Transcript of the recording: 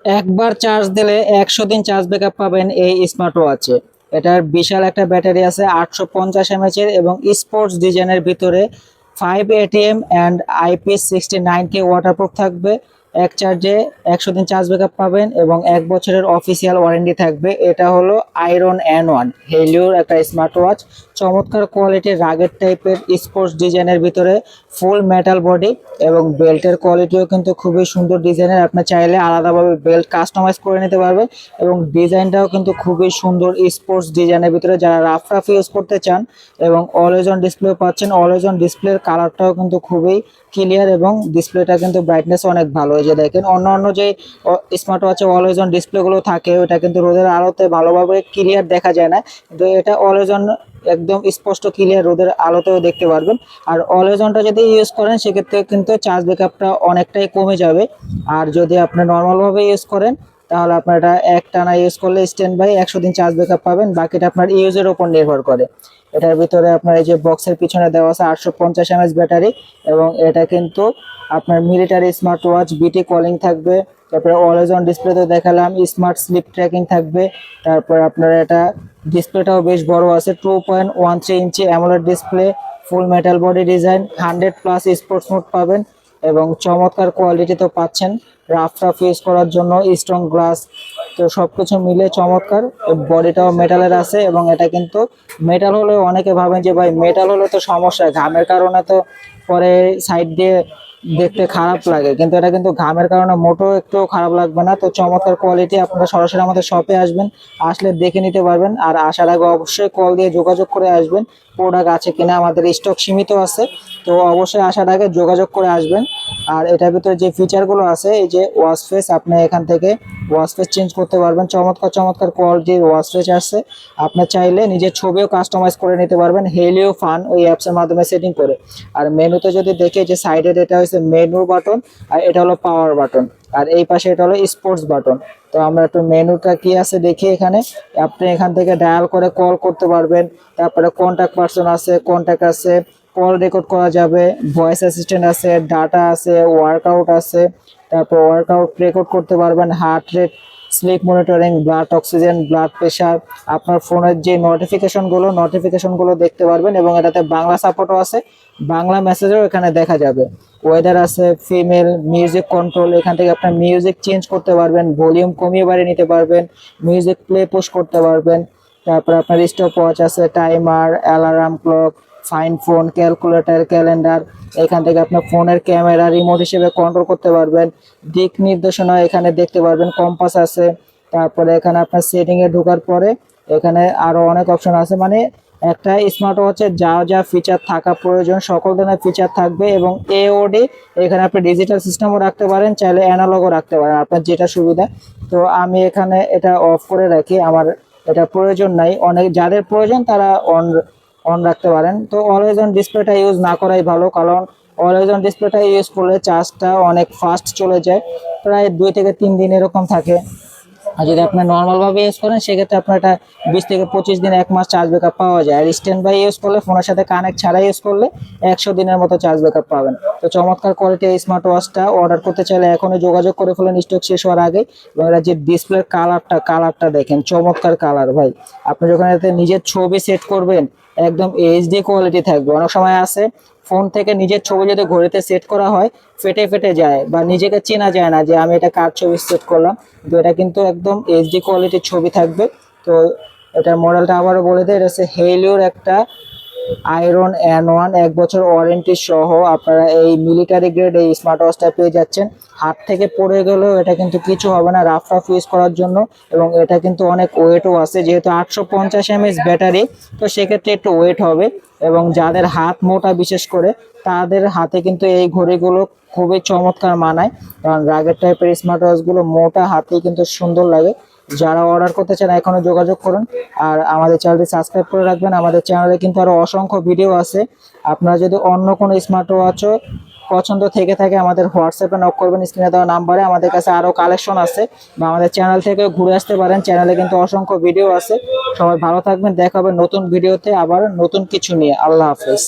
একবার চার্জ দিলে 100 দিন চার্জ ব্যাকআপ পাবেন এই স্মার্ট ওয়াচে। এটার বিশাল একটা ব্যাটারি আছে 850 mAh এবং স্পোর্টস ডিজাইনের ভিতরে 5 ATM অ্যান্ড IP69K ওয়াটারপ্রুফ থাকবে। এক চার্জে 100 দিন চার্জ ব্যাকআপ পাবেন এবং 1 বছরের অফিসিয়াল ওয়ারেন্টি থাকবে। এটা হলো আয়রন N1 হেলিওর একটা স্মার্ট ওয়াচ। চমৎকার কোয়ালিটির রাগের টাইপের স্পোর্টস ডিজাইনের ভিতরে ফুল মেটাল বডি এবং বেল্টের কোয়ালিটিও কিন্তু খুবই সুন্দর ডিজাইনের। আপনি চাইলে আলাদাভাবে বেল্ট কাস্টমাইজ করে নিতে পারবেন এবং ডিজাইনটাও কিন্তু খুবই সুন্দর স্পোর্টস ডিজাইনের ভিতরে। যারা রাফ রাফ ইউজ করতে চান এবং অলওয়েজ অন ডিসপ্লে পাচ্ছেন। অলওয়েজ অন ডিসপ্লের কালারটাও কিন্তু খুবই ক্লিয়ার এবং ডিসপ্লেটা কিন্তু ব্রাইটনেস অনেক ভালো। এই যে দেখেন অন্য যে স্মার্ট ওয়াচে অলওয়েজ অন ডিসপ্লেগুলো থাকে ওটা কিন্তু রোদের আলোতে ভালোভাবে ক্লিয়ার দেখা যায় না, কিন্তু এটা অলওয়েজ অন একদম স্পষ্ট ক্লিয়ার রোদের আলোতেও দেখতে পারবেন। আর অলওয়েজ অনটা যদি ইউজ করেন সেক্ষেত্রে কিন্তু চার্জ ব্যাকআপটা অনেকটাই কমে যাবে। আর যদি আপনি নর্মালভাবে ইউজ করেন তাহলে আপনার এটা একটানা ইউজ করলে স্ট্যান্ড বাই 100 দিন চার্জ ব্যাকআপ পাবেন। বাকিটা আপনার ইউজের উপর নির্ভর করে। এটার ভিতরে আপনার এই যে বক্সের পিছনে দেওয়া আছে 850 mAh ব্যাটারি এবং এটা কিন্তু আপনার মিলিটারি স্মার্ট ওয়াচ। বিটি কলিং থাকবে, তারপরে অলওয়েজ অন ডিসপ্লেতে দেখালাম, স্মার্ট স্লিপ ট্র্যাকিং থাকবে। তারপর আপনার এটা ডিসপ্লেটাও বেশ বড় আছে, 2.13 ইঞ্চি অ্যামোলেড ডিসপ্লে, ফুল metal body design, 100+ sports mode পাবেন এবং চমৎকার কোয়ালিটি তো পাচ্ছেন রাফ ইউজ করার জন্য। স্ট্রং গ্লাস, তো সবকিছু মিলে চমৎকার। বডিটাও মেটালের আছে এবং এটা কিন্তু মেটাল হলে অনেকে ভাবেন যে ভাই মেটাল হলে তো সমস্যা, ঘামের কারণে তো পরে সাইড দিয়ে দেখতে খারাপ লাগে, কিন্তু এটা কিন্তু ঘামের কারণে মোটেও একটু খারাপ লাগবে না। তো চমৎকার কোয়ালিটি। আপনারা সরাসরি আমাদের শপে আসবেন, আসলে দেখে নিতে পারবেন। আর আসার আগে অবশ্যই কল দিয়ে যোগাযোগ করে আসবেন প্রোডাক্ট আছে কিনা, আমাদের স্টক সীমিত আছে, তো অবশ্যই আসার আগে যোগাযোগ করে আসবেন। আর এটার ভিতরে যে ফিচারগুলো আছে, এই যে ওয়াশ ফেস, আপনি এখান থেকে ওয়াশ ফেস চেঞ্জ করতে পারবেন। চমৎকার কোয়ালিটির ওয়াশ ফেস আছে। আপনি চাইলে নিজের ছবিও কাস্টমাইজ করে নিতে পারবেন হেলিও ফান ওই অ্যাপসের মাধ্যমে সেটিং করে। আর মেনুতে যদি দেখে যে সাইডে এটা হচ্ছে মেনু বাটন আর এটা হলো পাওয়ার বাটন, আর এই পাশে এটা হলো স্পোর্টস বাটন। তো আমরা একটু মেনুটা কি আছে দেখি। এখানে আপনি এখান থেকে ডায়াল করে কল করতে পারবেন, তারপরে কন্ট্যাক্ট পারসন আছে, কন্ট্যাক্ট আছে, কল রেকর্ড করা যাবে, ভয়েস অ্যাসিস্ট্যান্ট আছে, ডাটা আছে, ওয়ার্কআউট আছে, তারপর ওয়ার্কআউট রেকর্ড করতে পারবেন, heart rate, slip monitoring, blood oxygen, blood pressure, আপনার ফোনের যে নোটিফিকেশনগুলো দেখতে পারবেন এবং এটাতে বাংলা সাপোর্টও আছে, বাংলা মেসেজও এখানে দেখা যাবে। ওয়েদার আছে, ফিমেল, মিউজিক কন্ট্রোল, এখান থেকে আপনার মিউজিক চেঞ্জ করতে পারবেন, ভলিউম কমিয়ে বাড়িয়ে নিতে পারবেন, মিউজিক প্লে পুশ করতে পারবেন। তারপর আপনার স্টপ ওয়াচ আছে, timer, alarm clock, fine phone, calculator, calendar. এখান থেকে আপনার ফোনের ক্যামেরা রিমোট হিসেবে কন্ট্রোল করতে পারবেন। দিক নির্দেশনা এখানে দেখতে পারবেন, কম্পাস আছে। তারপরে এখানে আপনার সেটিংয়ে ঢোকার পরে এখানে আরো অনেক অপশন আছে। মানে একটা স্মার্ট ওয়াচের যা যা ফিচার থাকা প্রয়োজন সকল ধরনের ফিচার থাকবে এবং এওডি এখানে আপনি ডিজিটাল সিস্টেমও রাখতে পারেন, চাইলে অ্যানালগও রাখতে পারেন, আপনার যেটা সুবিধা। তো আমি এখানে এটা অফ করে রাখি, আমার এটা প্রয়োজন নাই। অনেক যাদের প্রয়োজন তারা অন অন রাখতে পারেন। তো অলওয়েজ অন ডিসপ্লেটা ইউজ না করাই ভালো, কারণ অলওয়েজ অন ডিসপ্লেটা ইউজ করলে চার্জটা অনেক ফাস্ট চলে যায়, প্রায় 2 থেকে 3 দিন এরকম থাকে। আর যদি আপনি নর্মালভাবে ইউজ করেন সেক্ষেত্রে আপনার এটা 20 থেকে 25 দিন 1 মাস চার্জ ব্যাকআপ পাওয়া যায়। আর স্ট্যান্ড বাই ইউজ করলে ফোনের সাথে কানেক্ট ছাড়া ইউজ করলে 100 দিনের মতো চার্জ ব্যাকআপ পাবেন। তো চমৎকার কোয়ালিটি এই স্মার্ট ওয়াচটা অর্ডার করতে চাইলে এখনই যোগাযোগ করে ফেলেন স্টক শেষ হওয়ার আগে। এবং এটা যে ডিসপ্লের কালারটা দেখেন, চমৎকার কালার ভাই। আপনি যখন এতে নিজের ছবি সেট করবেন একদম এইচডি কোয়ালিটি থাকবে। অনেক সময় আছে ফোন থেকে নিজের ছবি যদি ঘড়িতে সেট করা হয় ফেটে যায় বা নিজেকে চেনা যায় না যে আমি এটা কার ছবি সেট করলাম, তো এটা কিন্তু একদম এইচডি কোয়ালিটির ছবি থাকবে। তো এটার মডেলটা আবারও বলে দেয়, এটা হচ্ছে হেলিওর একটা আয়রন N1 1 বছর ওয়ারেন্টি সহ আপনারা এই মিলিটারি গ্রেড এই স্মার্ট ওয়াচটা পেয়ে যাচ্ছেন। হাত থেকে পড়ে গেলেও এটা কিন্তু কিছু হবে না রাফ ইউজ করার জন্য। এবং এটা কিন্তু অনেক ওয়েটও আছে, যেহেতু 850 mAh ব্যাটারি, তো সেক্ষেত্রে একটু ওয়েট হবে। এবং যাদের হাত মোটা বিশেষ করে তাদের হাতে কিন্তু এই ঘড়িগুলো খুবই চমৎকার মানায়, কারণ রাগের টাইপের স্মার্ট ওয়াচগুলো মোটা হাতেই কিন্তু সুন্দর লাগে। যারা অর্ডার করতে চান এখনো যোগাযোগ করুন। আর আমাদের চ্যানেলটি সাবস্ক্রাইব করে রাখবেন। আমাদের চ্যানেলে কিন্তু আরো অসংখ্য ভিডিও আছে। আপনারা যদি অন্য কোনো স্মার্ট ওয়াচও পছন্দ থেকে থাকে আমাদের হোয়াটসঅ্যাপে নক করবেন স্ক্রিনে দেওয়া নাম্বারে। আমাদের কাছে আরো কালেকশন আছে, বা আমাদের চ্যানেল থেকে ঘুরে আসতে পারেন, চ্যানেলে কিন্তু অসংখ্য ভিডিও আছে। সবাই ভালো থাকবেন, দেখা হবে নতুন ভিডিওতে আবার নতুন কিছু নিয়ে। আল্লাহ হাফেজ।